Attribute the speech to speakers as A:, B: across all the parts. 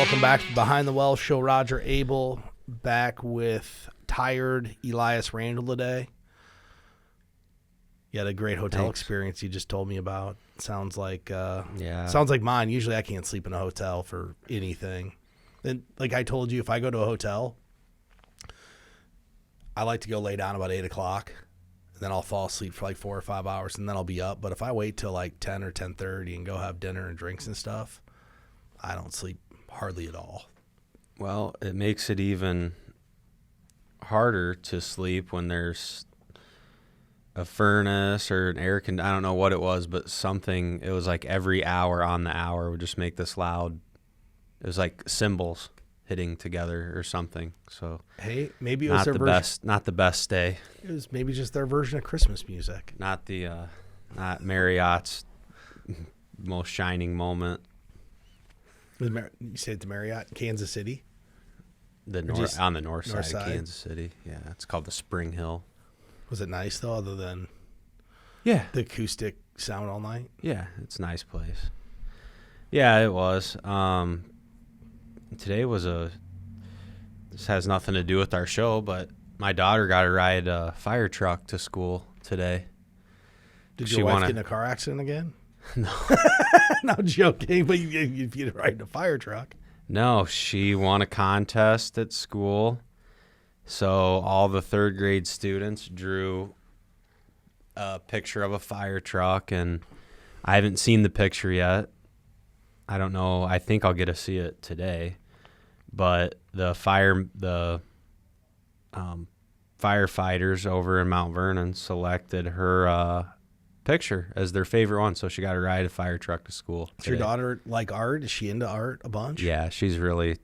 A: Welcome back to Behind the Well Show. Roger Abel back with tired Elias Randel today. You had a great hotel experience you just told me about. Sounds like sounds like mine. Usually I can't sleep in a hotel for anything. And like I told you, if I go to a hotel, I like to go lay down about 8 o'clock. And then I'll fall asleep for like 4 or 5 hours, and then I'll be up. But if I wait till like 10 or 10:30 and go have dinner and drinks and stuff, I don't sleep hardly at all.
B: Well, it makes it even harder to sleep when there's a furnace or an air conditioner. I don't know what it was, but something. It was like every hour on the hour would just make this loud. It was like cymbals hitting together or something. So
A: hey, maybe it was
B: not the best day.
A: It was maybe just their version of Christmas music.
B: Not Marriott's most shining moment.
A: You say it to Marriott in Kansas City?
B: On the north side of Kansas City. Yeah, it's called the Spring Hill. Was
A: it nice, though, other than
B: the
A: acoustic sound all night?
B: Yeah, it's a nice place. Yeah, it was. Today was this has nothing to do with our show, but my daughter got to ride a fire truck to school today.
A: Did your wife get in a car accident again?
B: No.
A: Not joking, but you ride a fire truck.
B: No, she won a contest at school. So all the third grade students drew a picture of a fire truck, and I haven't seen the picture yet. I don't know. I think I'll get to see it today. But the firefighters over in Mount Vernon selected her picture as their favorite one, so she got to ride a fire truck to school.
A: Does your daughter like art? Is she into art a bunch?
B: Yeah, she's really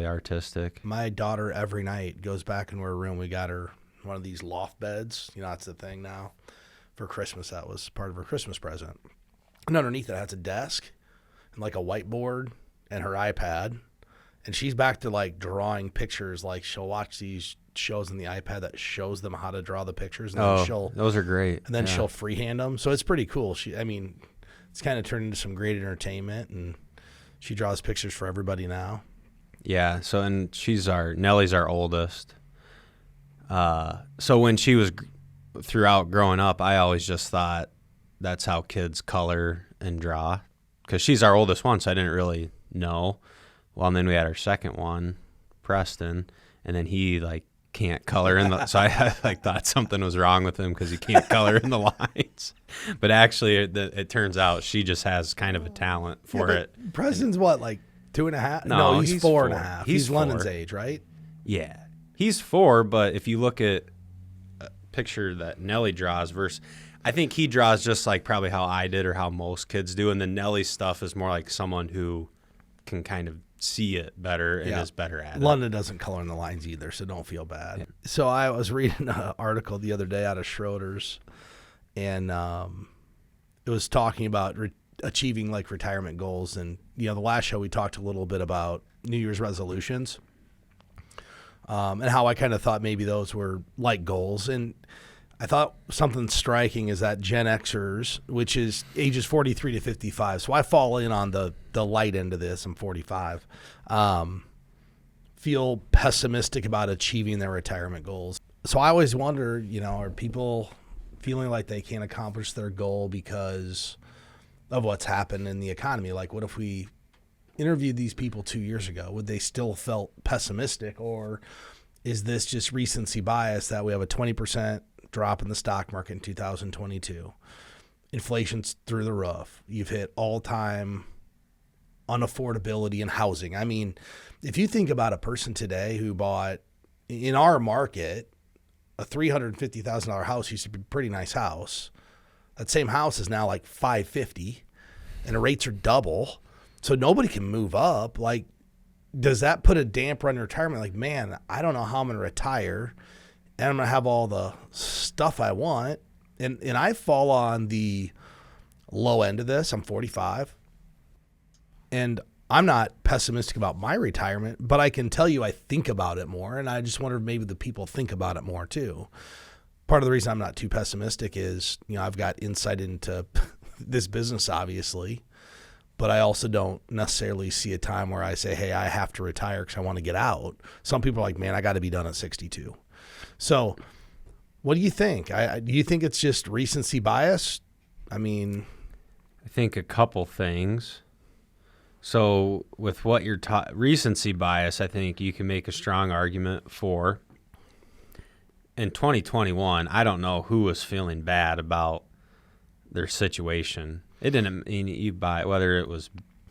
B: artistic.
A: My daughter every night goes back into her room. We got her one of these loft beds. You know, that's the thing now. For Christmas, that was part of her Christmas present. And underneath it has a desk and like a whiteboard and her iPad. And she's back to like drawing pictures. Like she'll watch these shows on the iPad that shows them how to draw the pictures. And then
B: those are great.
A: And then she'll freehand them. So it's pretty cool. It's kind of turned into some great entertainment, and she draws pictures for everybody now.
B: Yeah. So, and Nellie's our oldest. So when she was throughout growing up, I always just thought that's how kids color and draw, because she's our oldest one. So I didn't really know. Well, and then we had our second one, Preston, and then he like can't color in the. So I thought something was wrong with him because he can't color in the lines. But actually, it turns out she just has kind of a talent for it.
A: Preston's what, like 2.5?
B: No,
A: he's 4.5. He's London's age, right?
B: Yeah, he's 4. But if you look at a picture that Nellie draws versus, I think he draws just like probably how I did or how most kids do, and then Nellie's stuff is more like someone who can kind of see it better and is better at it.
A: London doesn't color in the lines either, so don't feel bad. Yeah. So I was reading an article the other day out of Schroeders, and it was talking about achieving like retirement goals. And the last show we talked a little bit about New Year's resolutions, and how I kind of thought maybe those were like goals. And I thought something striking is that Gen Xers, which is ages 43 to 55, so I fall in on the light end of this. I'm 45. Feel pessimistic about achieving their retirement goals. So I always wonder, are people feeling like they can't accomplish their goal because of what's happened in the economy? Like, what if we interviewed these people 2 years ago? Would they still felt pessimistic, or is this just recency bias that we have a 20% drop in the stock market in 2022? Inflation's through the roof. You've hit all-time unaffordability in housing. I mean, if you think about a person today who bought, in our market, a $350,000 house used to be a pretty nice house. That same house is now like $550,000, and the rates are double. So nobody can move up. Like, does that put a damper on your retirement? Like, man, I don't know how I'm going to retire, and I'm going to have all the stuff I want. And I fall on the low end of this. I'm 45. And I'm not pessimistic about my retirement, but I can tell you I think about it more, and I just wonder if maybe the people think about it more too. Part of the reason I'm not too pessimistic is, I've got insight into this business, obviously, but I also don't necessarily see a time where I say, hey, I have to retire because I want to get out. Some people are like, man, I got to be done at 62. So what do you think? Do you think it's just recency bias? I mean,
B: I think a couple things. So with what you're recency bias, I think you can make a strong argument for. In 2021, I don't know who was feeling bad about their situation. It didn't mean you buy, whether it was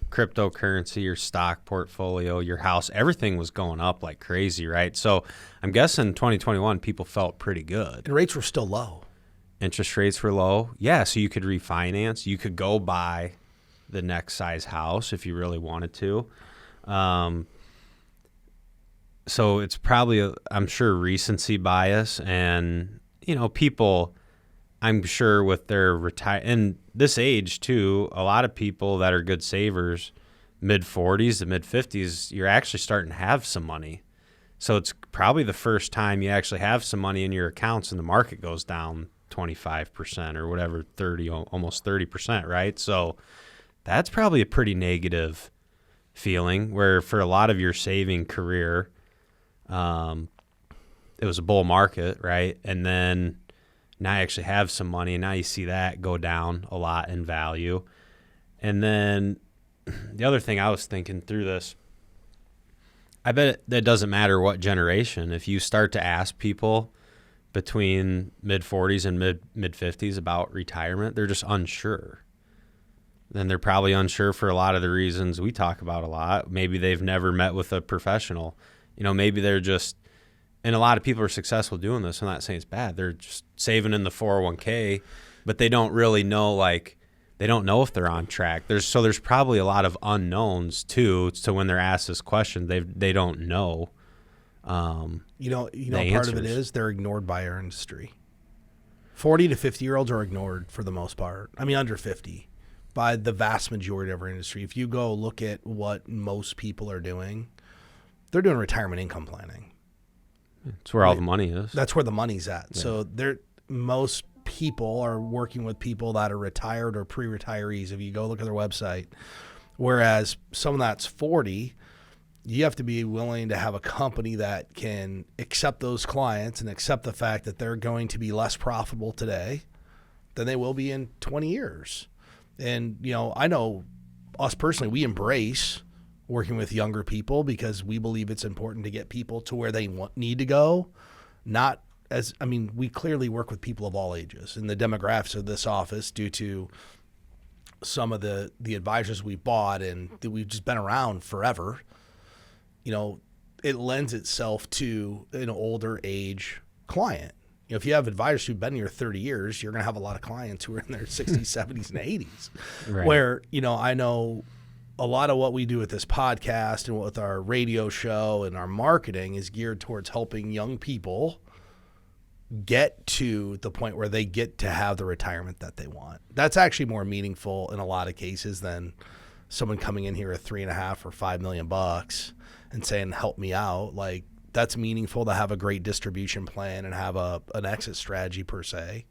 B: cryptocurrency, your stock portfolio, your house, everything was going up like crazy, right? So I'm guessing 2021 people felt pretty good.
A: And rates were still low.
B: Interest rates were low. Yeah, so you could refinance. You could go buy the next size house if you really wanted to. So it's probably, I'm sure, recency bias. And, people, I'm sure with their and this age too, a lot of people that are good savers, mid-40s to mid-50s, you're actually starting to have some money. So it's probably the first time you actually have some money in your accounts and the market goes down 25% or whatever, 30, almost 30%, right? So that's probably a pretty negative feeling, where for a lot of your saving career, it was a bull market, right? And then now you actually have some money, and now you see that go down a lot in value. And then the other thing I was thinking through this, I bet that doesn't matter what generation. If you start to ask people between mid-40s and mid-50s about retirement, they're just unsure. Then they're probably unsure for a lot of the reasons we talk about a lot. Maybe they've never met with a professional. Maybe they're just, and a lot of people are successful doing this. I'm not saying it's bad. They're just saving in the 401k, but they don't really know, they don't know if they're on track. There's probably a lot of unknowns too. So when they're asked this question, they don't know.
A: Part of it is they're ignored by our industry. 40 to 50-year-olds are ignored for the most part. I mean, under 50 by the vast majority of our industry. If you go look at what most people are doing, they're doing retirement income planning.
B: It's where all the money is.
A: That's where the money's at.
B: Yeah.
A: So most people are working with people that are retired or pre-retirees. If you go look at their website, whereas someone that's 40, you have to be willing to have a company that can accept those clients and accept the fact that they're going to be less profitable today than they will be in 20 years. And, I know us personally, we embrace working with younger people because we believe it's important to get people to where they need to go. We clearly work with people of all ages, and the demographics of this office, due to some of the advisors we bought and that we've just been around forever, it lends itself to an older age client. If you have advisors who've been here 30 years, you're going to have a lot of clients who are in their 60s, 70s, and 80s. Right. Where, I know a lot of what we do with this podcast and with our radio show and our marketing is geared towards helping young people get to the point where they get to have the retirement that they want. That's actually more meaningful in a lot of cases than someone coming in here at $3.5 or $5 million and saying, help me out. That's meaningful to have a great distribution plan and have an exit strategy per se,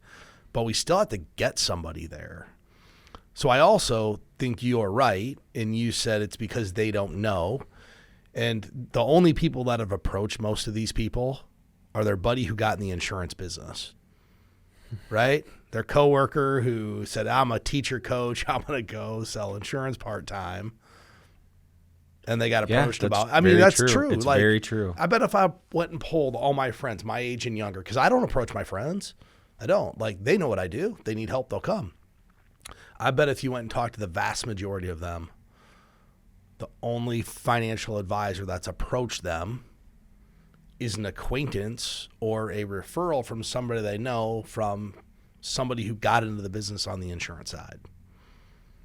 A: but we still have to get somebody there. So I also think you are right, and you said it's because they don't know. And the only people that have approached most of these people are their buddy who got in the insurance business, right? Their coworker who said, I'm a teacher coach, I'm going to go sell insurance part-time. And they got approached about. That's true.
B: It's very true.
A: I bet if I went and polled all my friends, my age and younger, because I don't approach my friends. I don't. They know what I do. They need help, they'll come. I bet if you went and talked to the vast majority of them, the only financial advisor that's approached them is an acquaintance or a referral from somebody they know from somebody who got into the business on the insurance side.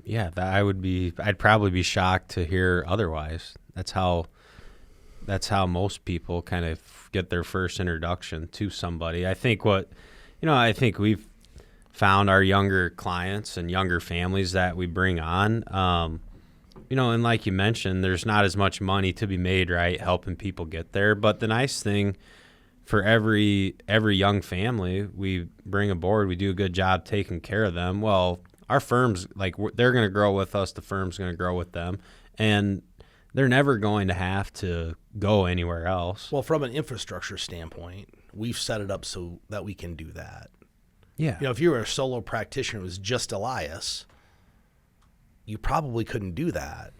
B: Yeah, I'd probably be shocked to hear otherwise. That's how most people kind of get their first introduction to somebody. I think we've found our younger clients and younger families that we bring on, and like you mentioned, there's not as much money to be made, right, helping people get there. But the nice thing for every young family we bring aboard, we do a good job taking care of them. Well, Our firm's like they're going to grow with us. The firm's going to grow with them, and they're never going to have to go anywhere else.
A: Well, from an infrastructure standpoint, we've set it up so that we can do that.
B: Yeah.
A: If you were a solo practitioner, it was just Elias, you probably couldn't do that.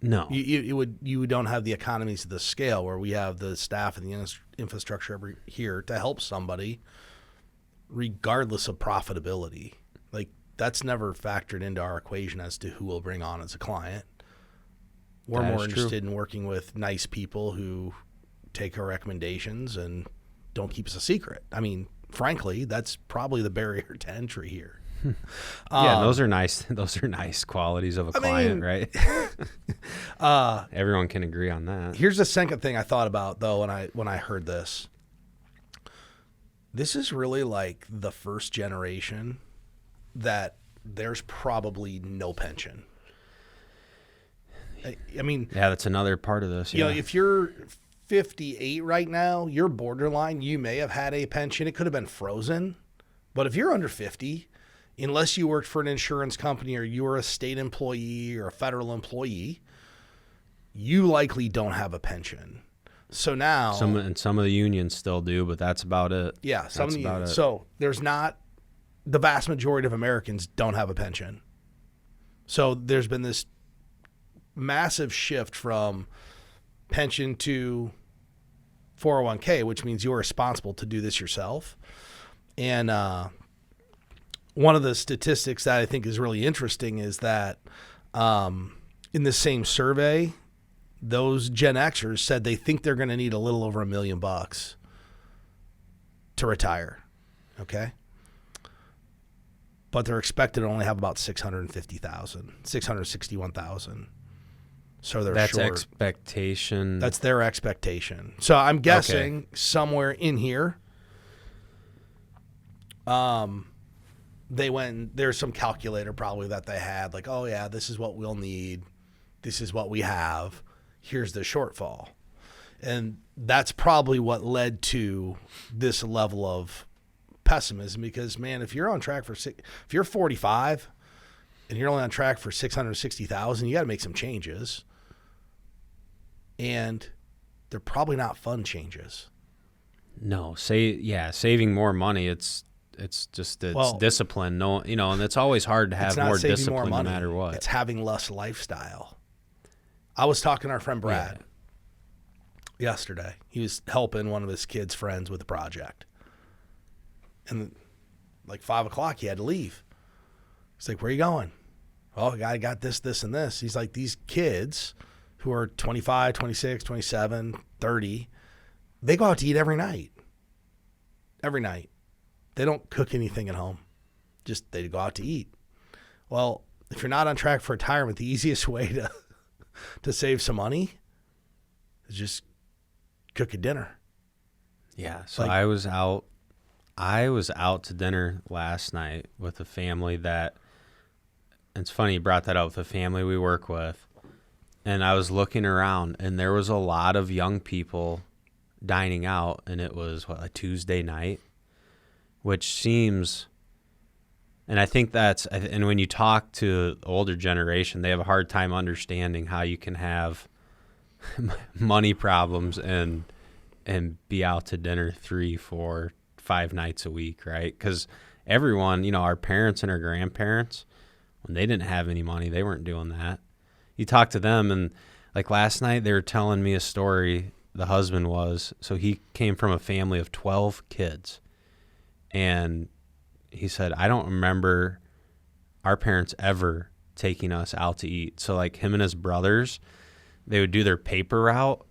B: No.
A: You don't have the economies of the scale where we have the staff and the infrastructure here to help somebody regardless of profitability. Like, that's never factored into our equation as to who we'll bring on as a client. We're more interested in working with nice people who take our recommendations and don't keep us a secret. I mean, frankly, that's probably the barrier to entry here.
B: Yeah, those are nice. Those are nice qualities of a client, right? Everyone can agree on that.
A: Here's the second thing I thought about, though, when I heard this. This is really like the first generation that there's probably no pension. I mean,
B: yeah, that's another part of this. Yeah.
A: If you're 58 right now, you're borderline. You may have had a pension. It could have been frozen. But if you're under 50, unless you worked for an insurance company or you were a state employee or a federal employee, you likely don't have a pension. So now
B: some of the unions still do, but that's about it.
A: Yeah, some of the unions. So there's not the vast majority of Americans don't have a pension. So there's been this massive shift from pension to 401k, which means you're responsible to do this yourself. And one of the statistics that I think is really interesting is that in the same survey, those Gen Xers said they think they're going to need a little over $1 million to retire. Okay. But they're expected to only have about 661,000. So they're
B: that's
A: short.
B: expectation.
A: That's their expectation. So I'm guessing somewhere in here, there's some calculator probably that they had, like, oh yeah, this is what we'll need. This is what we have. Here's the shortfall. And that's probably what led to this level of pessimism, because man, if you're on track if you're 45 and you're only on track for 660,000, you got to make some changes. And they're probably not fun changes.
B: No, saving more money. It's discipline. No, and it's always hard to have more discipline no matter what.
A: It's having less lifestyle. I was talking to our friend Brad yesterday. He was helping one of his kids' friends with a project. And like 5 o'clock, he had to leave. He's like, where are you going? Oh, I got this, this, and this. He's like, these kids who are 25, 26, 27, 30, they go out to eat every night. Every night. They don't cook anything at home. Just they go out to eat. Well, if you're not on track for retirement, the easiest way to save some money is just cook a dinner.
B: Yeah. So I was out to dinner last night with a family that, it's funny you brought that up, with a family we work with. And I was looking around, and there was a lot of young people dining out, and it was a Tuesday night, which seems, and I think and when you talk to the older generation, they have a hard time understanding how you can have money problems and be out to dinner 3, 4, 5 nights a week, right? Because everyone, our parents and our grandparents, when they didn't have any money, they weren't doing that. You talk to them, and like last night, they were telling me a story. The husband so he came from a family of 12 kids. And he said, I don't remember our parents ever taking us out to eat. So like him and his brothers, they would do their paper route,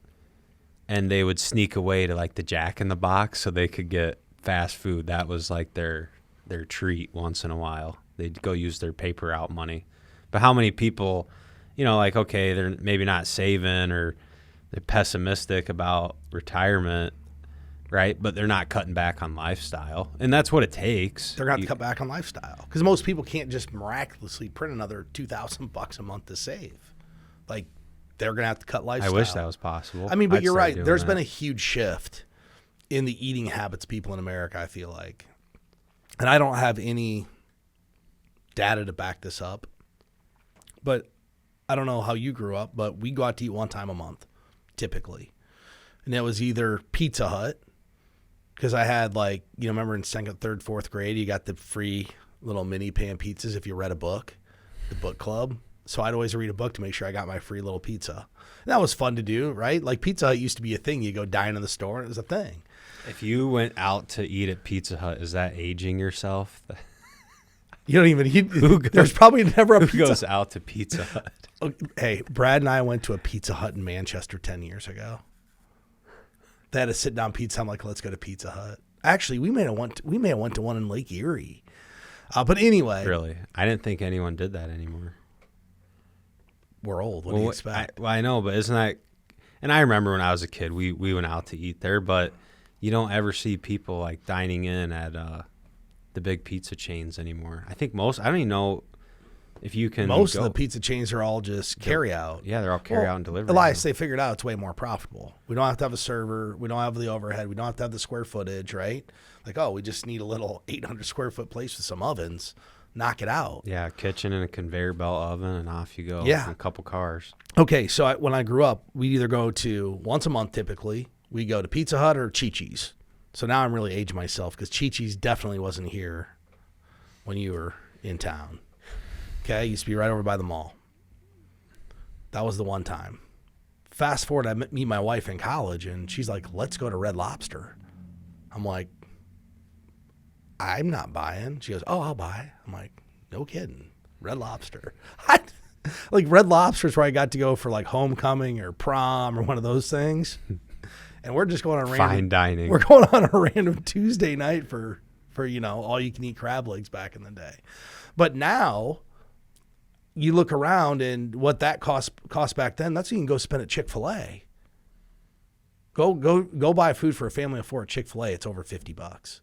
B: and they would sneak away to like the Jack in the Box so they could get fast food. That was like their treat once in a while. They'd go use their paper route money. But how many people, like, okay, they're maybe not saving, or they're pessimistic about retirement, right? But they're not cutting back on lifestyle. And that's what it takes.
A: They're going to cut back on lifestyle, because most people can't just miraculously print another $2,000 a month to save. Like, they're going to have to cut lifestyle.
B: I wish that was possible.
A: I mean, but you're right. There's been a huge shift in the eating habits of people in America, I feel like. And I don't have any data to back this up. But I don't know how you grew up, but we go out to eat one time a month, typically. And it was either Pizza Hut, because I had remember in second, third, fourth grade, you got the free little mini pan pizzas if you read a book, the book club. So I'd always read a book to make sure I got my free little pizza. And that was fun to do, right? Like Pizza Hut used to be a thing. You go dine in the store, and it was a thing.
B: If you went out to eat at Pizza Hut, is that aging yourself?
A: You don't even. There's probably never a
B: Who
A: pizza.
B: goes out to Pizza Hut?
A: Hey, Brad and I went to a Pizza Hut in Manchester 10 years ago. They had a sit down pizza. I'm like, let's go to Pizza Hut. Actually, we may have went to one in Lake Erie. But anyway,
B: Really, I didn't think anyone did that anymore.
A: We're old. What do you expect?
B: I know, but isn't that? And I remember when I was a kid, we went out to eat there, but you don't ever see people like dining in at the big pizza chains anymore. I think most. I don't even know if you can.
A: Most of the pizza chains are all just carry out.
B: Yeah, they're all carry out and delivery.
A: Elias, they figured out it's way more profitable. We don't have to have a server. We don't have the overhead. We don't have to have the square footage, right? Like, oh, we just need a little 800 square foot place with some ovens. Knock it out.
B: Yeah, kitchen and a conveyor belt oven, and off you go.
A: Yeah.
B: And a couple cars.
A: Okay, so when I grew up, we either go to once a month typically. We go to Pizza Hut or Chi-Chi's. So now I'm really aging myself because Chi-Chi's definitely wasn't here when you were in town. Okay, it used to be right over by the mall. That was the one time. Fast forward, I meet my wife in college, and she's like, let's go to Red Lobster. I'm like, I'm not buying. She goes, oh, I'll buy. I'm like, no kidding. Red Lobster. Like Red Lobster's where I got to go for like homecoming or prom or one of those things. And we're just going on
B: Fine dining.
A: We're going on a random Tuesday night for all you can eat crab legs back in the day. But now you look around and what that cost back then, that's what you can go spend at Chick-fil-A. Go buy food for a family of four at Chick-fil-A. It's over $50.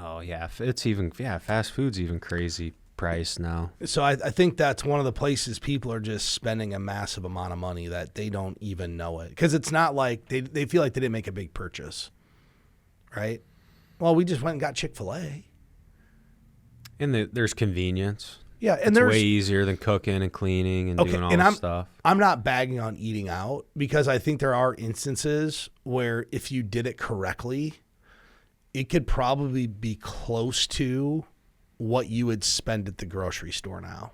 B: Oh yeah, fast food's even crazy price now.
A: So I think that's one of the places people are just spending a massive amount of money that they don't even know it. Because it's not like they feel like they didn't make a big purchase, right? Well, we just went and got Chick-fil-A.
B: And there's convenience.
A: Yeah, and
B: it's
A: there's
B: way easier than cooking and cleaning and doing all this stuff.
A: I'm not bagging on eating out because I think there are instances where if you did it correctly, it could probably be close to what you would spend at the grocery store now,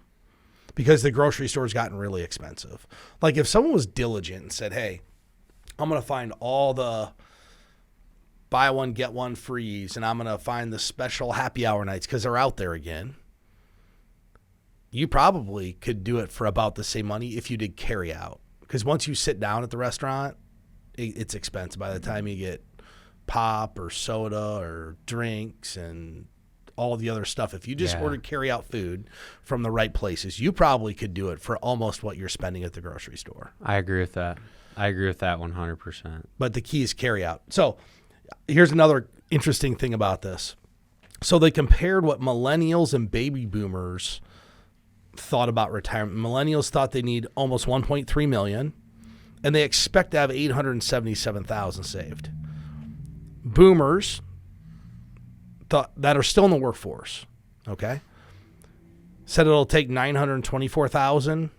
A: because the grocery store's gotten really expensive. Like if someone was diligent and said, hey, I'm going to find all the buy one, get one frees, and I'm going to find the special happy hour nights because they're out there again, you probably could do it for about the same money if you did carry out. Because once you sit down at the restaurant, it's expensive by the time you get pop or soda or drinks and all the other stuff. If you just ordered carry out food from the right places, you probably could do it for almost what you're spending at the grocery store.
B: I agree with that. 100%.
A: But the key is carry out. So here's another interesting thing about this. So they compared what millennials and baby boomers thought about retirement. Millennials thought they need almost 1.3 million, and they expect to have 877,000 saved. Boomers thought that are still in the workforce, okay, said it'll take 924,000,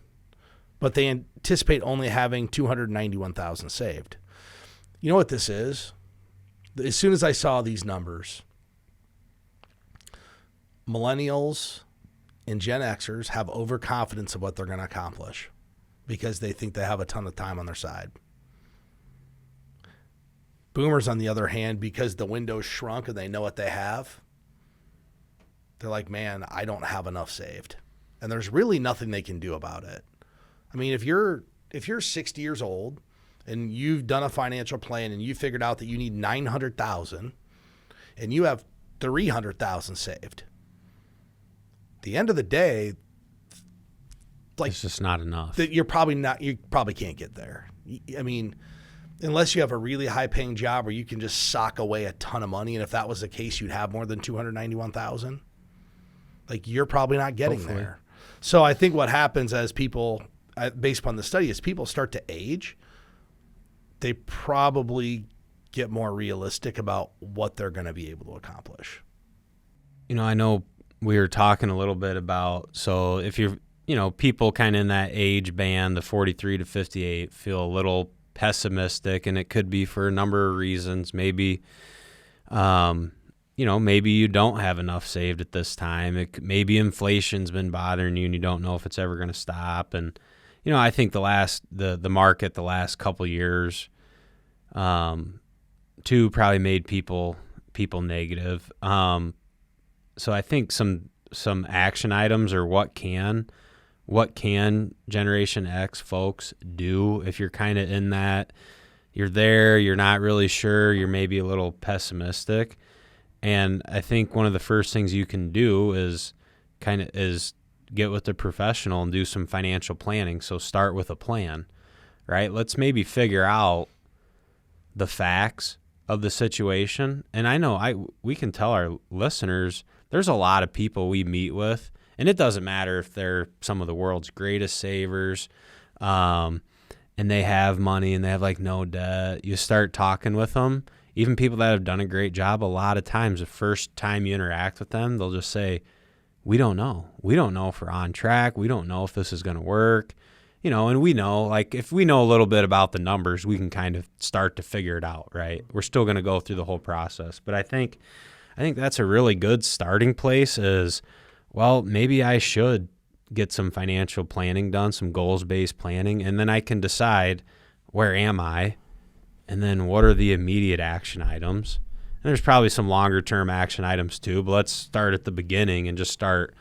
A: but they anticipate only having 291,000 saved. You know what this is? As soon as I saw these numbers, millennials and Gen Xers have overconfidence of what they're going to accomplish because they think they have a ton of time on their side. Boomers, on the other hand, because the window's shrunk and they know what they have, they're like, man, I don't have enough saved. And there's really nothing they can do about it. I mean, if you're 60 years old and you've done a financial plan and you figured out that you need 900,000 and you have 300,000 saved, at the end of the day, like,
B: it's just not enough.
A: That you probably can't get there. I mean, unless you have a really high-paying job where you can just sock away a ton of money, and if that was the case, you'd have more than 291,000. Like, you're probably not getting there. So I think what happens as people, based upon the study, as people start to age, they probably get more realistic about what they're going to be able to accomplish.
B: You know, I know we were talking a little bit about, so if you're, people kind of in that age band, the 43 to 58, feel a little pessimistic, and it could be for a number of reasons. Maybe, maybe you don't have enough saved at this time. Maybe inflation's been bothering you and you don't know if it's ever going to stop. And, I think the market the last couple years, too, probably made people negative. So I think some action items, or what can Generation X folks do if you're kind of in that, you're there, you're not really sure, you're maybe a little pessimistic. And I think one of the first things you can do is get with a professional and do some financial planning. So start with a plan, right? Let's maybe figure out the facts of the situation. And I know we can tell our listeners, there's a lot of people we meet with, and it doesn't matter if they're some of the world's greatest savers, and they have money and they have like no debt. You start talking with them, even people that have done a great job, a lot of times the first time you interact with them, they'll just say, we don't know. We don't know if we're on track. We don't know if this is going to work. And we know, like, if we know a little bit about the numbers, we can kind of start to figure it out, right? We're still going to go through the whole process. But I think that's a really good starting place is, well, maybe I should get some financial planning done, some goals-based planning, and then I can decide, where am I? And then what are the immediate action items? And there's probably some longer-term action items too, but let's start at the beginning and just start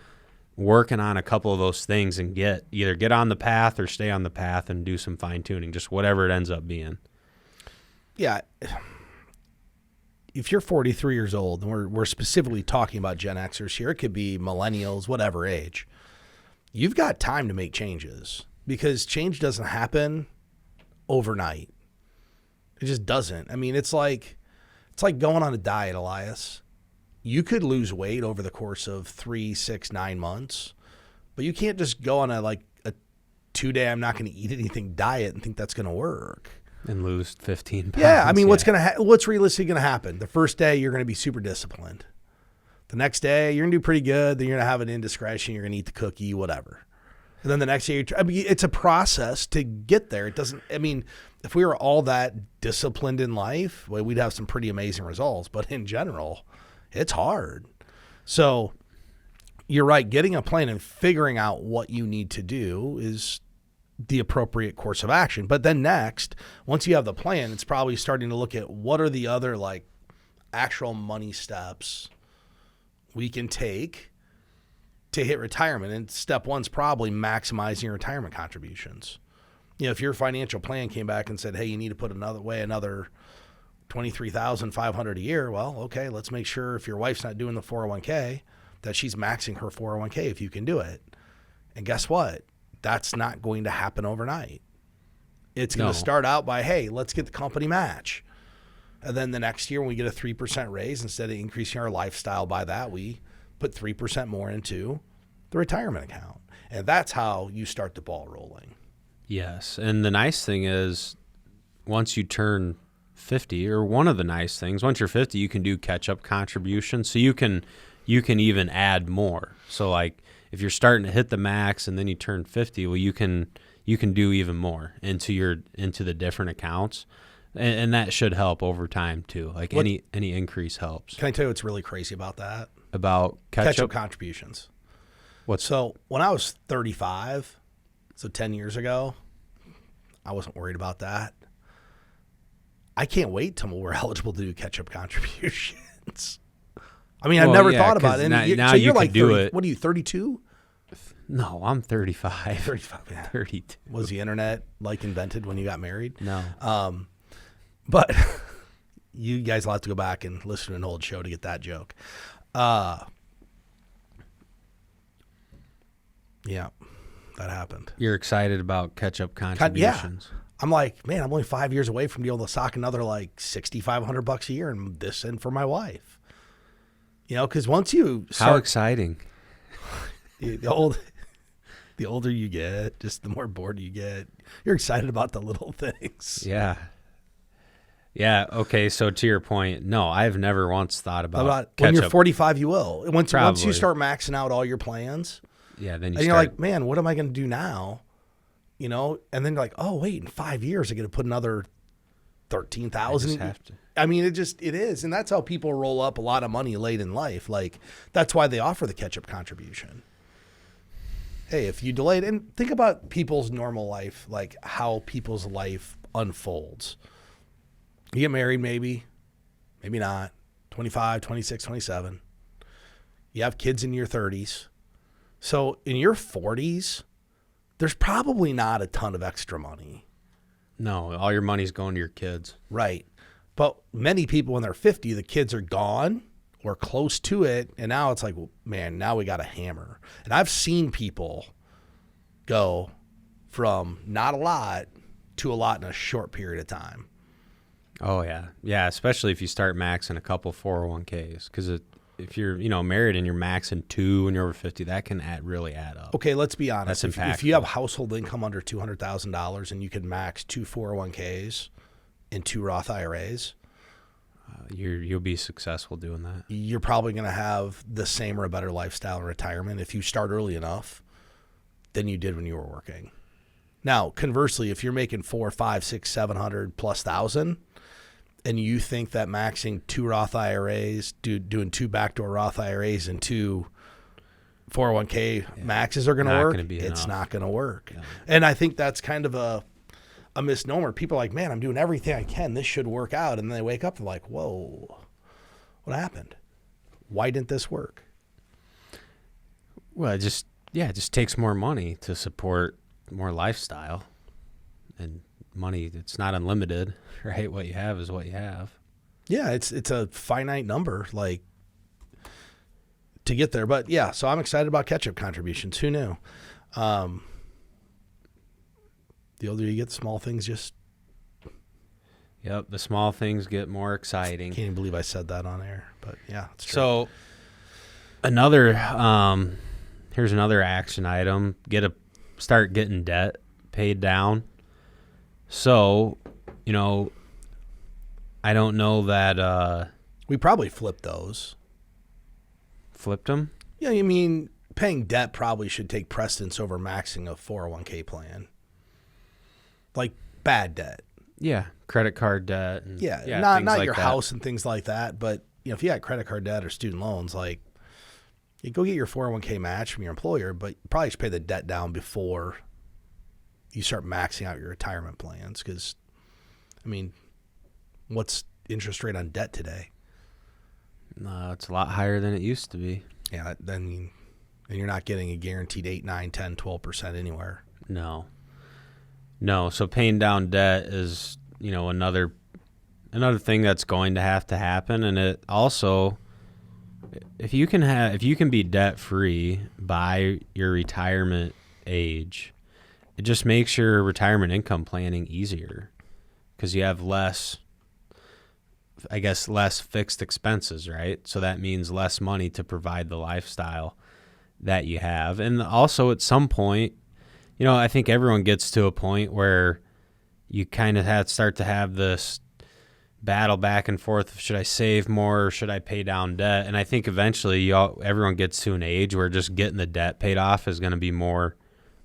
B: working on a couple of those things and either get on the path or stay on the path and do some fine-tuning, just whatever it ends up being.
A: Yeah. If you're 43 years old, and we're specifically talking about Gen Xers here, it could be millennials, whatever age, you've got time to make changes, because change doesn't happen overnight. It just doesn't. I mean, it's like going on a diet, Elias. You could lose weight over the course of 3, 6, 9 months, but you can't just go on a 2-day I'm not going to eat anything diet and think that's going to work.
B: And lose 15 pounds.
A: Yeah, I mean, what's realistically going to happen? The first day, you're going to be super disciplined. The next day, you're going to do pretty good. Then you're going to have an indiscretion. You're going to eat the cookie, whatever. And then the next day, it's a process to get there. If we were all that disciplined in life, well, we'd have some pretty amazing results. But in general, it's hard. So you're right. Getting a plan and figuring out what you need to do is the appropriate course of action. But then next, once you have the plan, it's probably starting to look at what are the other actual money steps we can take to hit retirement. And step one's probably maximizing your retirement contributions. If your financial plan came back and said, hey, you need to put another $23,500 a year, well, okay, let's make sure if your wife's not doing the 401k that she's maxing her 401k if you can do it. And guess what? That's not going to happen overnight. It's going to start out by, hey, let's get the company match. And then the next year when we get a 3% raise, instead of increasing our lifestyle by that, we put 3% more into the retirement account. And that's how you start the ball rolling.
B: Yes. And the nice thing is, once you turn 50, or one of the nice things, once you're 50, you can do catch-up contributions. So you can even add more. So if you're starting to hit the max and then you turn 50, well, you can do even more into the different accounts. And that should help over time too. Any increase helps.
A: Can I tell you what's really crazy about that?
B: About
A: catch-up contributions. So when I was 35, so 10 years ago, I wasn't worried about that. I can't wait till we're eligible to do catch-up contributions. I've never thought about it.
B: Now
A: so
B: you
A: you're
B: can do
A: 30,
B: it.
A: What are you, 32?
B: No, I'm 35.
A: 35, yeah.
B: 32.
A: Was the internet invented when you got married?
B: No.
A: But you guys will have to go back and listen to an old show to get that joke. Yeah, that happened.
B: You're excited about catch-up contributions.
A: Yeah. I'm like, man, I'm only 5 years away from being able to sock another $6,500 a year and this in for my wife. Because once you start,
B: how exciting!
A: The older you get, just the more bored you get. You're excited about the little things.
B: Yeah. Yeah. Okay. So to your point, no, I've never once thought about
A: When you're
B: catch-up.
A: 45, you will. Once you
B: Probably.
A: start maxing out all your plans,
B: Yeah. Then
A: and you're
B: start.
A: like, man, what am I going to do now? You know, and then you're like, oh wait, in 5 years, I'm going to put another
B: I
A: 13,000.
B: just have to.
A: I mean, it is, and that's how people roll up a lot of money late in life. Like that's why they offer the catch-up contribution. Hey, if you delayed, and think about people's normal life, like how people's life unfolds. You get married, maybe not, 25, 26, 27. You have kids in your 30s. So in your 40s, there's probably not a ton of extra money.
B: No, all your money's going to your kids.
A: Right. But many people when they're 50, the kids are gone or close to it. And now it's like, well, man, now we got a hammer. And I've seen people go from not a lot to a lot in a short period of time.
B: Oh yeah, yeah. Especially if you start maxing a couple 401ks, because if you're married and you're maxing 2 and you're over 50, that can really add up.
A: Okay, let's be honest.
B: That's
A: If you have household income under $200,000 and you can max 2 401ks and 2 Roth IRAs,
B: You'll be successful doing that.
A: you're probably going to have the same or a better lifestyle in retirement if you start early enough than you did when you were working. Now, conversely, if you're making 400, 500, 600, 700 plus thousand, and you think that maxing 2 Roth IRAs, doing 2 backdoor Roth IRAs and 2 401k maxes are going to work, it's not going to work. Yeah. And I think that's kind of a misnomer. People are like, man, I'm doing everything I can. This should work out. And then they wake up and like, whoa, what happened? Why didn't this work?
B: Well, it just takes more money to support more lifestyle. And money, it's not unlimited, right? What you have is what you have.
A: Yeah, it's a finite number, like, to get there. But yeah, so I'm excited about catch-up contributions. Who knew? The older you get, the small things just...
B: Yep, the small things get more exciting.
A: Can't even believe I said that on air, but yeah, it's true.
B: So here's another action item. Start getting debt paid down. So, I don't know that
A: we probably flipped those.
B: Flipped them?
A: Yeah, I mean, paying debt probably should take precedence over maxing a 401k plan. Like bad debt.
B: Yeah, credit card debt. And
A: not
B: like
A: your
B: that.
A: house and things like that, but if you got credit card debt or student loans, like you go get your 401k match from your employer, but you probably should pay the debt down before you start maxing out your retirement plans. Because, I mean, what's interest rate on debt today?
B: No, it's a lot higher than it used to be.
A: Yeah, and you're not getting a guaranteed 8, 9, 10, 12% anywhere.
B: No. So paying down debt is, another thing that's going to have to happen. And it also, if you can be debt free by your retirement age, it just makes your retirement income planning easier because you have less fixed expenses, right? So that means less money to provide the lifestyle that you have. And also at some point, I think everyone gets to a point where you kind of start to have this battle back and forth of should I save more or should I pay down debt? And I think eventually everyone gets to an age where just getting the debt paid off is going to be more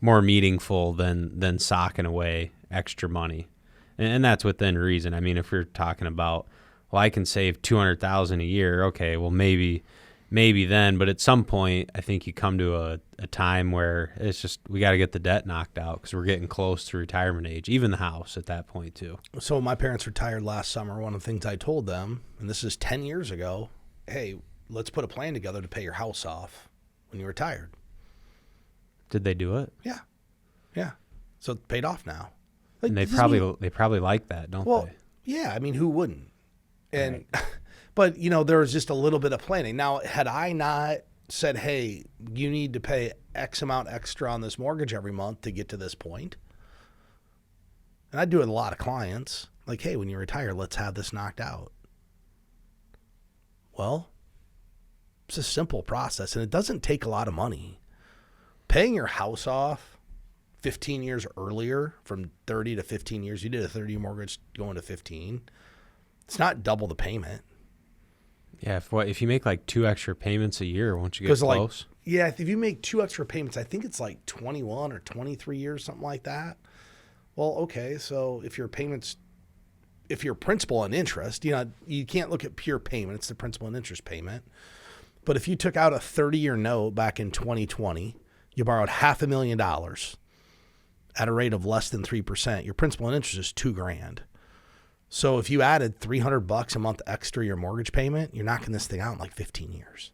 B: meaningful than socking away extra money. And that's within reason. I mean, if we're talking about, well, I can save $200,000 a year. Okay, well, maybe then. But at some point, I think you come to a time where it's just we got to get the debt knocked out because we're getting close to retirement age, even the house at that point too.
A: So my parents retired last summer. One of the things I told them, and this is 10 years ago, hey, let's put a plan together to pay your house off when you're retired.
B: Did they do it?
A: Yeah. So it's paid off now. Like,
B: and they probably like that, don't they?
A: Yeah. I mean, who wouldn't? And, right. But there was just a little bit of planning. Now, had I not said, hey, you need to pay X amount extra on this mortgage every month to get to this point, and I do it with a lot of clients, like, hey, when you retire, let's have this knocked out. Well, it's a simple process, and it doesn't take a lot of money. Paying your house off 15 years earlier, from 30 to 15 years, you did a 30 mortgage going to 15, It's not double the payment.
B: Yeah, if you make like 2 extra payments a year, won't you get close?
A: Yeah, if you make 2 extra payments, I think it's like 21 or 23 years, something like that. Well, okay, so if your principal and interest, you can't look at pure payment. It's the principal and interest payment. But if you took out a 30-year note back in 2020, you borrowed $500,000 at a rate of less than 3%, your principal and interest is $2,000. So if you added $300 a month extra your mortgage payment, you're knocking this thing out in like 15 years.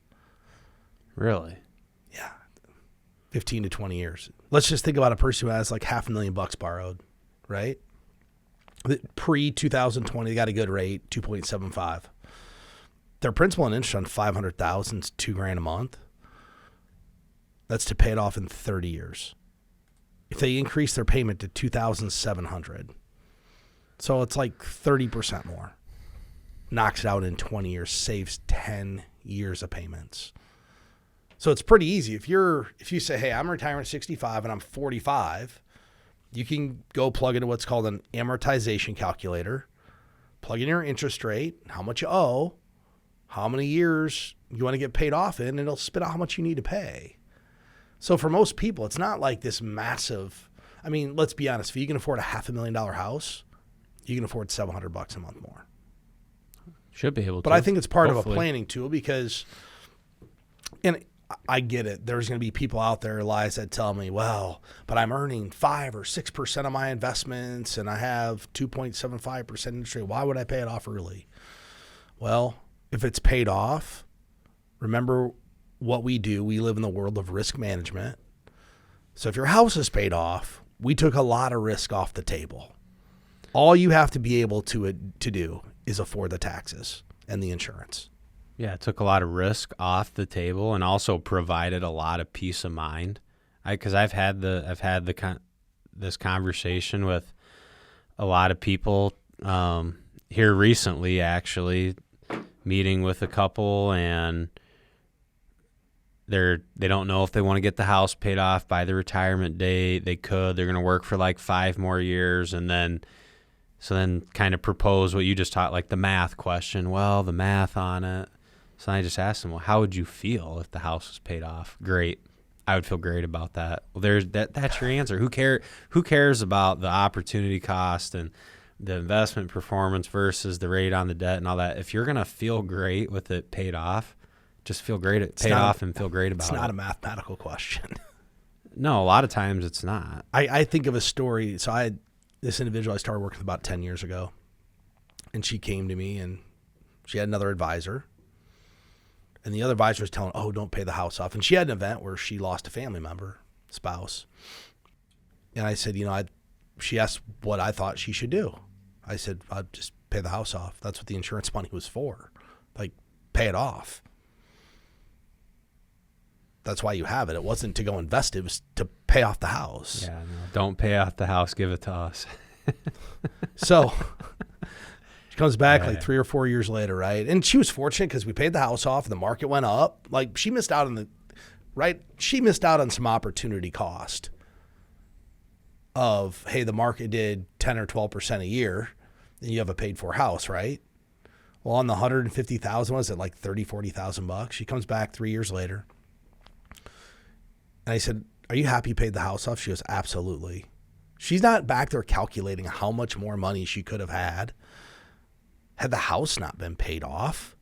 B: Really?
A: Yeah. 15 to 20 years. Let's just think about a person who has like $500,000 borrowed, right? Pre-2020, they got a good rate, 2.75. Their principal and interest on $500,000 is $2,000 a month. That's to pay it off in 30 years. If they increase their payment to $2,700, so it's like 30% more. Knocks it out in 20 years, saves 10 years of payments. So it's pretty easy. If you say, hey, I'm retiring at 65 and I'm 45, you can go plug into what's called an amortization calculator, plug in your interest rate, how much you owe, how many years you want to get paid off in, and it'll spit out how much you need to pay. So for most people, it's not like this massive. I mean, let's be honest. If you can afford a $500,000 house, you can afford $700 a month more.
B: Should be able to.
A: But I think it's part
B: Hopefully.
A: of a planning tool because, and I get it. There's going to be people out there, Elias, that tell me, well, but I'm earning 5 or 6% of my investments and I have 2.75% interest rate. Why would I pay it off early? Well, if it's paid off, remember what we do. We live in the world of risk management. So if your house is paid off, we took a lot of risk off the table. All you have to be able to do is afford the taxes and the insurance.
B: Yeah, it took a lot of risk off the table and also provided a lot of peace of mind. Because I've had this conversation with a lot of people here recently, actually, meeting with a couple, and they don't know if they want to get the house paid off by the retirement date. They're going to work for like 5 more years, and then kind of propose what you just taught, like the math question. Well, the math on it. So I just asked them, well, how would you feel if the house was paid off? Great. I would feel great about that. Well, that's your answer. Who cares about the opportunity cost and the investment performance versus the rate on the debt and all that? If you're going to feel great with it paid off, just feel great at paid off and feel great about it.
A: It's not a mathematical question.
B: No, a lot of times it's not.
A: I think of a story. So I had this individual I started working with about 10 years ago, and she came to me and she had another advisor. And the other advisor was telling, oh, don't pay the house off. And she had an event where she lost a family member, spouse. And I said, she asked what I thought she should do. I said, I'd just pay the house off. That's what the insurance money was for. Like, pay it off. That's why you have it. It wasn't to go invest. It was to pay off the house.
B: Yeah, no, don't pay off the house. Give it to us.
A: So she comes back like 3 or 4 years later, right? And she was fortunate because we paid the house off and the market went up. Like, she missed out on she missed out on some opportunity cost of, hey, the market did 10 or 12% a year and you have a paid for house, right? Well, on the 150,000, was it like 30, 40,000 bucks? She comes back 3 years later. And I said, are you happy you paid the house off? She goes, absolutely. She's not back there calculating how much more money she could have had the house not been paid off.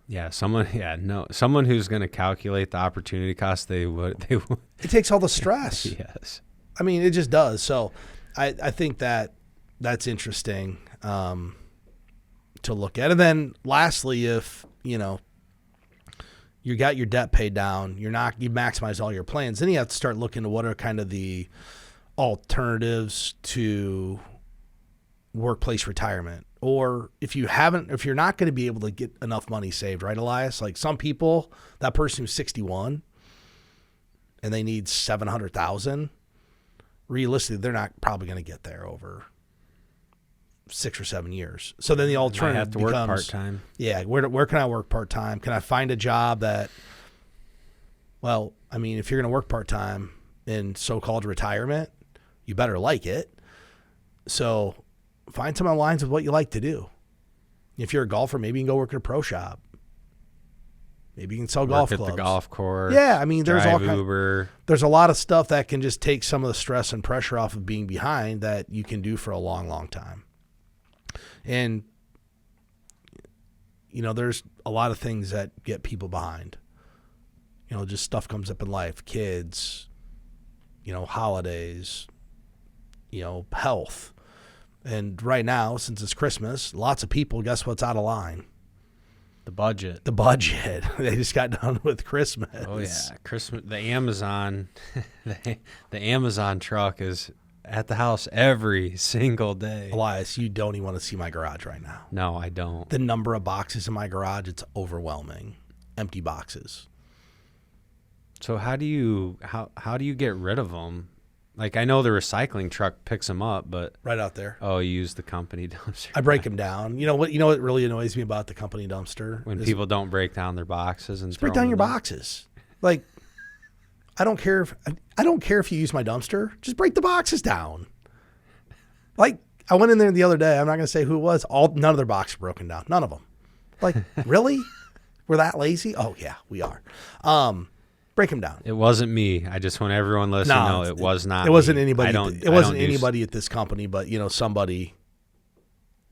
B: Yeah, someone who's going to calculate the opportunity cost, they would.
A: It takes all the stress.
B: Yes.
A: I mean, it just does. So I think that's interesting to look at. And then lastly, if, you got your debt paid down, you maximize all your plans, then you have to start looking at what are kind of the alternatives to workplace retirement. Or if you're not going to be able to get enough money saved, right, Elias? Like some people, that person who's 61 and they need $700,000, realistically, they're not probably going to get there over 6 or 7 years. So then the alternative
B: have to
A: becomes,
B: work part-time.
A: Yeah, where can I work part-time? Can I find a job that, well, I mean, if you're going to work part-time in so-called retirement, you better like it. So find some lines of what you like to do. If you're a golfer, maybe you can go work at a pro shop. Maybe you can sell golf
B: Work
A: clubs.
B: at the golf course.
A: Yeah, I mean, there's
B: drive Uber.
A: There's a lot of stuff that can just take some of the stress and pressure off of being behind that you can do for a long, long time. And, there's a lot of things that get people behind. Just stuff comes up in life, kids, holidays, health. And right now, since it's Christmas, lots of people, guess what's out of line?
B: The budget.
A: They just got done with Christmas.
B: Oh yeah, Christmas. The Amazon, the Amazon truck is at the house every single day.
A: Elias, you don't even want to see my garage right now.
B: No, I don't.
A: The number of boxes in my garage, it's overwhelming. Empty boxes.
B: So how do you get rid of them? Like, I know the recycling truck picks them up, but
A: Right out there.
B: Oh, you use the company dumpster.
A: I break them down. You know what really annoys me about the company dumpster?
B: When people don't break down their boxes and
A: just break down your boxes. Like, I don't care if you use my dumpster. Just break the boxes down. Like, I went in there the other day. I'm not going to say who it was. None of their boxes were broken down. None of them. Like, really? We're that lazy? Oh yeah, we are. Break them down.
B: It wasn't me. I just want everyone listening to know it was not.
A: It wasn't
B: me.
A: anybody. It wasn't anybody at this company, but somebody.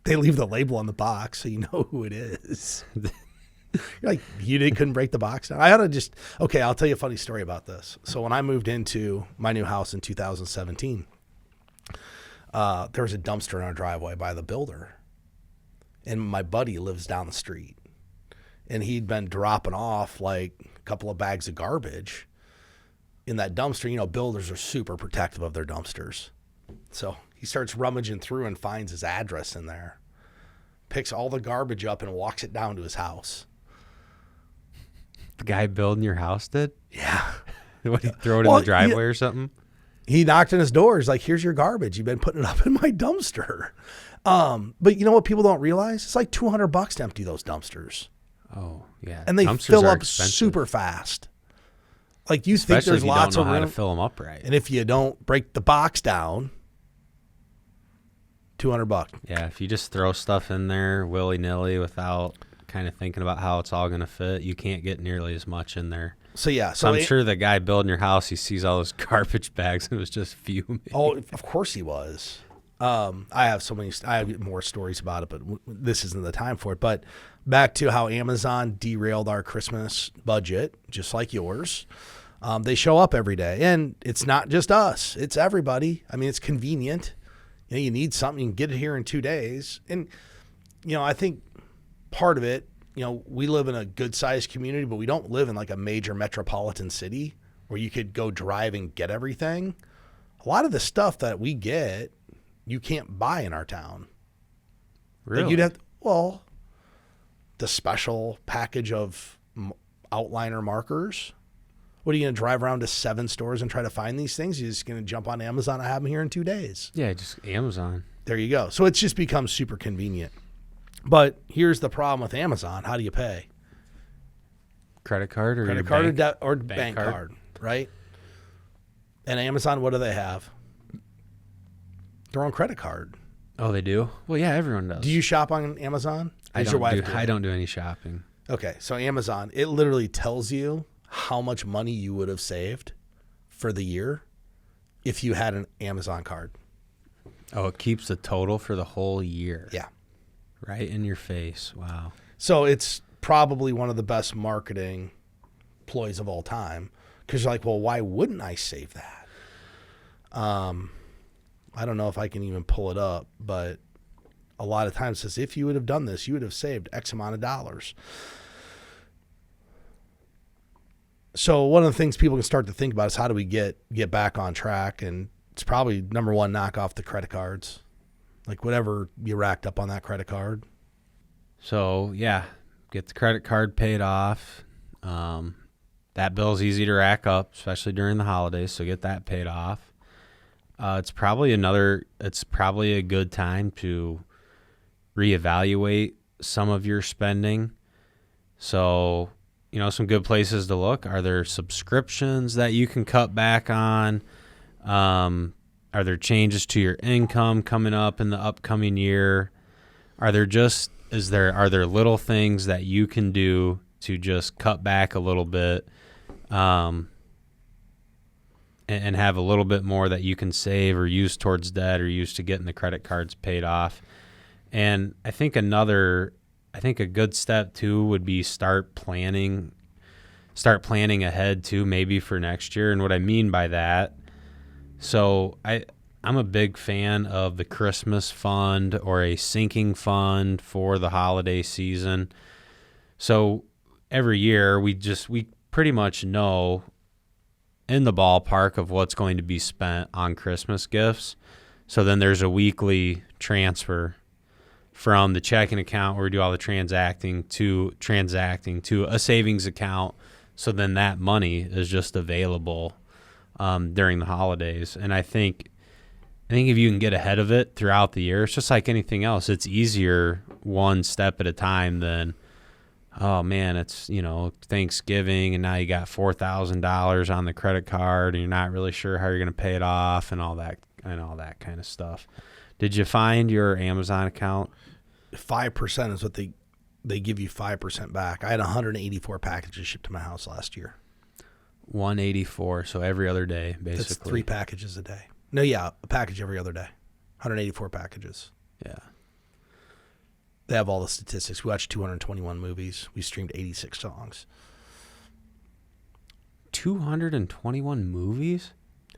A: They leave the label on the box, so you know who it is. You're like, couldn't break the box down. I ought to okay. I'll tell you a funny story about this. So when I moved into my new house in 2017, there was a dumpster in our driveway by the builder, and my buddy lives down the street, and he'd been dropping off like a couple of bags of garbage in that dumpster. Builders are super protective of their dumpsters. So he starts rummaging through and finds his address in there, picks all the garbage up and walks it down to his house.
B: The guy building your house did?
A: Yeah.
B: What, he throw it in the driveway or something?
A: He knocked on his door. He's like, here's your garbage. You've been putting it up in my dumpster. But you know what people don't realize? It's like $200 to empty those dumpsters.
B: Oh, yeah.
A: And they
B: Dumpsters
A: fill
B: are
A: up
B: expensive.
A: super fast. Like, you
B: Especially
A: think there's
B: if you
A: lots
B: don't know
A: of
B: how
A: room.
B: to fill them up right.
A: And if you don't break the box down, $200.
B: Yeah, if you just throw stuff in there willy-nilly without kind of thinking about how it's all going to fit, you can't get nearly as much in there.
A: So, yeah.
B: So I'm sure the guy building your house, he sees all those garbage bags and was just fuming.
A: Oh, of course he was. I have more stories about it, but this isn't the time for it. But back to how Amazon derailed our Christmas budget, just like yours. They show up every day, and it's not just us. It's everybody. I mean, it's convenient. You need something, you can get it here in 2 days. And, I think part of it, we live in a good-sized community, but we don't live in like a major metropolitan city where you could go drive and get everything. A lot of the stuff that we get, you can't buy in our town.
B: Really?
A: Like, you'd have the special package of outliner markers. What are you going to drive around to 7 stores and try to find these things? You're just going to jump on Amazon. I have them here in 2 days.
B: Yeah, just Amazon.
A: There you go. So it's just become super convenient. But here's the problem with Amazon. How do you pay?
B: Credit card or
A: Credit card or bank card, right? And Amazon, what do they have? Their own credit card.
B: Oh, they do? Well, yeah, everyone does.
A: Do you shop on Amazon?
B: I don't do any shopping.
A: Okay, so Amazon, it literally tells you how much money you would have saved for the year if you had an Amazon card.
B: Oh, it keeps the total for the whole year.
A: Yeah.
B: Right in your face. Wow. So
A: it's probably one of the best marketing ploys of all time, because you're like, well, why wouldn't I save that? I don't know if I can even pull it up, but a lot of times it says, if you would have done this, you would have saved X amount of dollars. So one of the things people can start to think about is, how do we get back on track? And it's probably number one, knock off the credit cards. Like, whatever you racked up on that credit card.
B: So, yeah, get the credit card paid off. That bill's easy to rack up, especially during the holidays, so get that paid off. It's probably a good time to reevaluate some of your spending. So, some good places to look. Are there subscriptions that you can cut back on? Are there changes to your income coming up in the upcoming year? Are there just are there little things that you can do to just cut back a little bit, and have a little bit more that you can save or use towards debt or use to getting the credit cards paid off? And I think a good step too would be start planning ahead too, maybe for next year. And what I mean by that, so I'm a big fan of the Christmas fund or a sinking fund for the holiday season. So every year we pretty much know in the ballpark of what's going to be spent on Christmas gifts. So then there's a weekly transfer from the checking account where we do all the transacting to a savings account. So then that money is just available during the holidays. And I think if you can get ahead of it throughout the year, it's just like anything else. It's easier one step at a time than, oh man, it's, Thanksgiving and now you got $4,000 on the credit card and you're not really sure how you're going to pay it off and all that kind of stuff. Did you find your Amazon account?
A: 5% is what they give you, 5% back. I had 184 packages shipped to my house last year.
B: 184, so every other day, basically.
A: That's 3 packages a day. No, yeah, a package every other day. 184 packages.
B: Yeah.
A: They have all the statistics. We watched 221 movies. We streamed 86 songs.
B: 221 movies?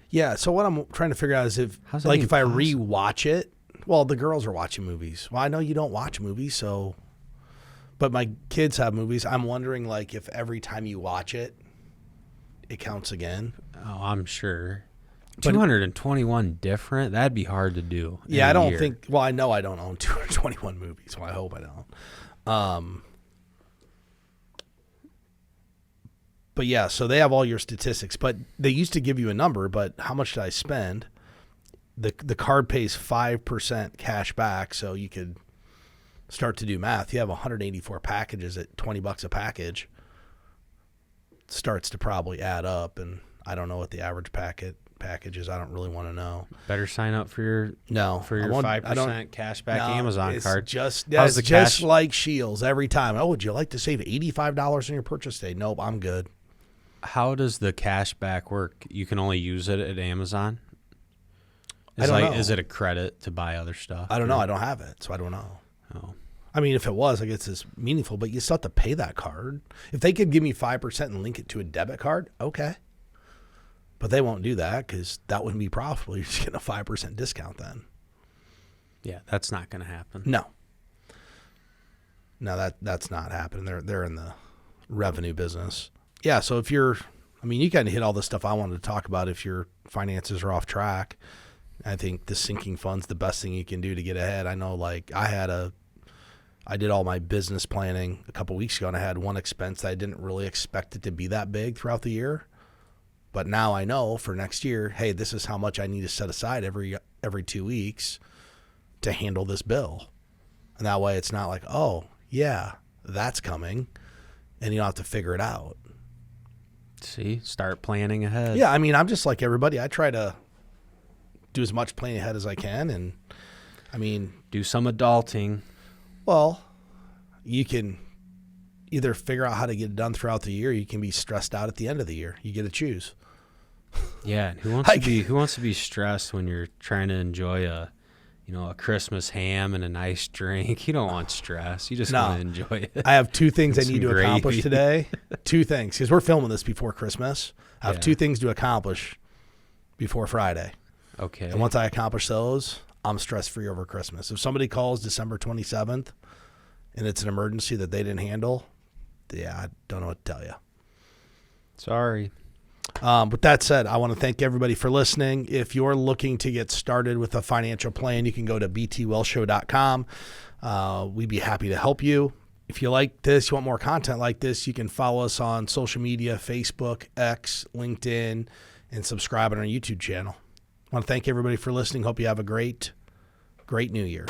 A: Yeah, so what I'm trying to figure out is if I rewatch it, well, the girls are watching movies. Well, I know you don't watch movies, but my kids have movies. I'm wondering, if every time you watch it, it counts again.
B: Oh, I'm sure. 221 different? That'd be hard to do.
A: Yeah, I don't think. Well, I know I don't own 221 movies. Well, I hope I don't. But yeah, so they have all your statistics. But they used to give you a number. But how much did I spend? The card pays 5% cash back, so you could start to do math. You have 184 packages at $20 a package. It starts to probably add up, and I don't know what the average package is. I don't really want to know.
B: Better sign up for your 5% cash back Amazon card.
A: That's just like Shields every time. Oh, would you like to save $85 on your purchase day? Nope, I'm good.
B: How does the cash back work? You can only use it at Amazon?
A: I don't know.
B: Is it a credit to buy other stuff?
A: I don't know. I don't have it, so I don't know.
B: Oh.
A: I mean, if it was, I guess it's meaningful, but you still have to pay that card. If they could give me 5% and link it to a debit card, okay. But they won't do that because that wouldn't be profitable. You're just getting a 5% discount then.
B: Yeah, that's not going to happen.
A: No, that's not happening. They're in the revenue business. Yeah, so you kind of hit all the stuff I wanted to talk about if your finances are off track. I think the sinking fund's the best thing you can do to get ahead. I know, I did all my business planning a couple weeks ago, and I had one expense that I didn't really expect it to be that big throughout the year. But now I know for next year, hey, this is how much I need to set aside every 2 weeks to handle this bill. And that way it's not like, oh, yeah, that's coming, and you don't have to figure it out.
B: See, start planning ahead.
A: Yeah, I'm just like everybody. I try to do as much planning ahead as I can, and
B: do some adulting.
A: Well, you can either figure out how to get it done throughout the year, or you can be stressed out at the end of the year. You get to choose.
B: Yeah, who wants to be stressed when you're trying to enjoy a Christmas ham and a nice drink? You don't want stress. You just want to enjoy it.
A: I have 2 things I need to accomplish today. 2 things, because we're filming this before Christmas. I have 2 things to accomplish before Friday.
B: Okay.
A: And once I accomplish those, I'm stress-free over Christmas. If somebody calls December 27th and it's an emergency that they didn't handle, yeah, I don't know what to tell you.
B: Sorry.
A: With that said, I want to thank everybody for listening. If you're looking to get started with a financial plan, you can go to btwellshow.com. We'd be happy to help you. If you like this, you want more content like this, you can follow us on social media, Facebook, X, LinkedIn, and subscribe on our YouTube channel. I want to thank everybody for listening. Hope you have a great new year.